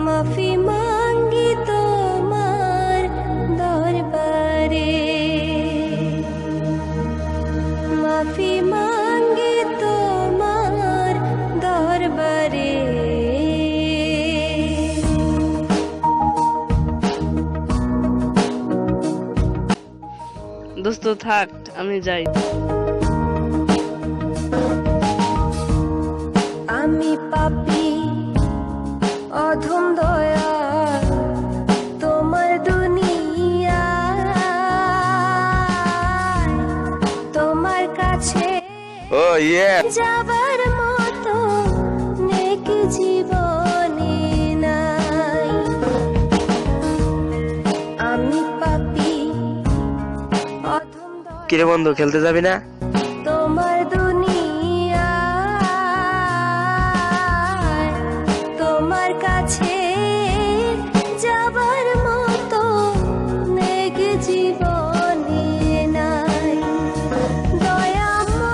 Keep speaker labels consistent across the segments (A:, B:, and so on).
A: মাফি মাঙ্গি তোমার দরবারে, মাফি মাঙ্গি তোমার দরবারে।
B: দোস্ত থাক, আমি যাই।
A: আমি পাপী অধম দয়াল তোমার দুনিয়া, তোমার কাছে যাবার মতো নেক জীবনে নাই। আমি পাপী অধম
C: কিরে বন্ধু, খেলতে যাবি না?
A: তোমার দুনিয়া, তোমার কাছে যাবার মতো নেক জীবনে নাই। দয়াময়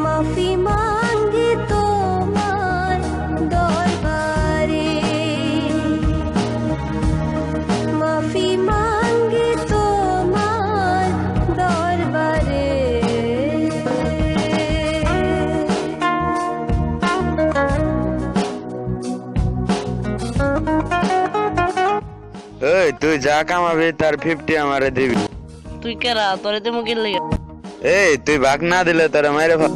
A: মাফি মাঙ্গি তোমার দরবারে, মাফি মাঙ্গি তোমার দরবারে।
C: এই তুই যা কামাবি তার 50 আমারে দিবি।
B: তুই কেরা, তোরে দেবো কি লেগে?
C: এই তুই ভাগ না দিলে তোরা মাইরে ফেল।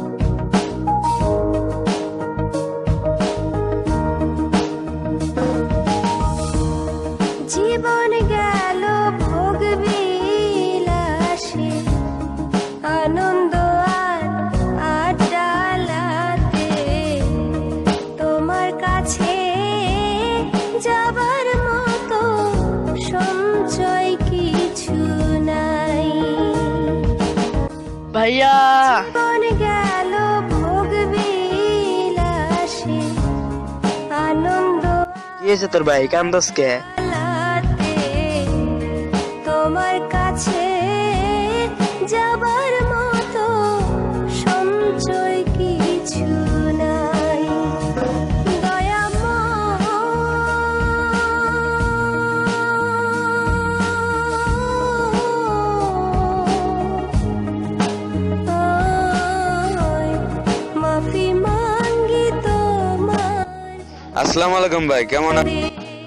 A: জীবন গেল ভোগ বিলাসে, আনন্দ আর আড্ডালাতে, তোমার কাছে যাবার মতো সঞ্চয় কিছু নাই।
B: ভাইয়া
A: জীবন গেল ভোগ বিলাসে, আনন্দ
C: কি হয়েছে তোর ভাই, কান্দস কে?
A: আলাতে, তোমার কাছে যাবার মতো সঞ্চয় কিছু নাই। দয়াময় মাফি মাঙ্গি তোমার।
C: আসসালামু আলাইকুম ভাই, কেমন আছেন?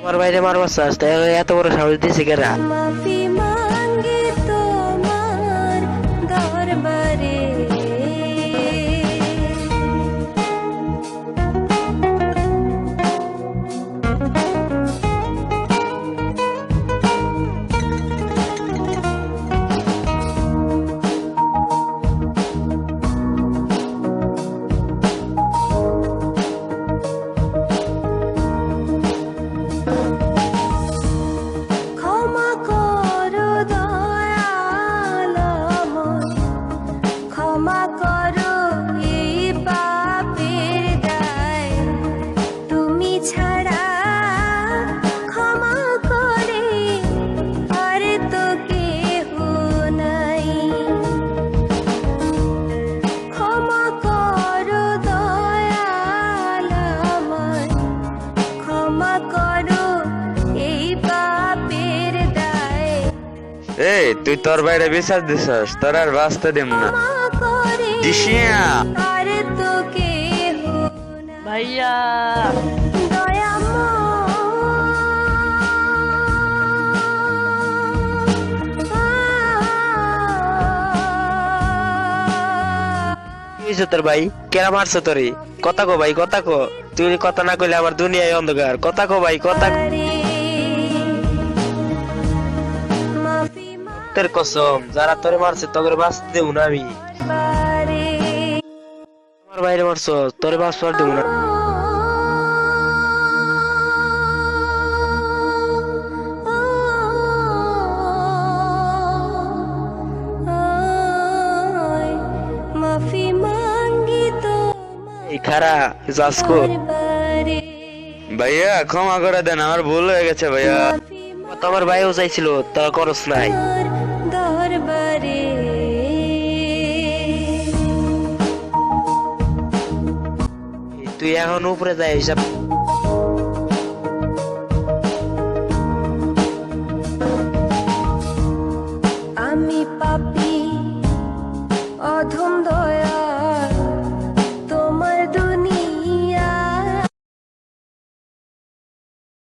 D: আমার বাইরে মারবার চাস, তাই এত বড় সাহস দিছে কেরা?
A: মাফি মাঙ্গি তোমার দরবারে। ক্ষমা করো দয়াল আমায়, ক্ষমা করো এই পাপের দায়, তুমি ছাড়া ক্ষমা করে আর তো কেহ নাই। ক্ষমা করো দয়াল আমায়, ক্ষমা করো এই পাপের দায়,
C: এই তুই তোর বাইরে বিশ্বাস দিছস, তোর আর বাঁচতে দিম না।
A: ক্ষমা করে
C: দিশিয়া
A: আর তো কেহ নাই।
B: ভাইয়া
D: কি হয়েছে তোর ভাই, কেরা মারছে তোরে? কথা কো ভাই, কথা কো। তুই কথা না কইলে আমার দুনিয়ায় অন্ধকার। কথা কো ভাই, কথা কো। তোর কসম, যারা তোরে মারছে তোকে বাঁচতে দেবো না আমি। আমার বাইরে মারছ, তোরে বাঁচবার দেবো না। খারা যাসকো
A: দরবারে
C: ভাইয়া ক্ষমা করে দেন, আমার ভুল হয়ে গেছে ভাইয়া।
D: তোমার ভাইও চাইছিল তা করস নাই।
A: দরবারে
D: তুই এখন উপরে যাই হিসাব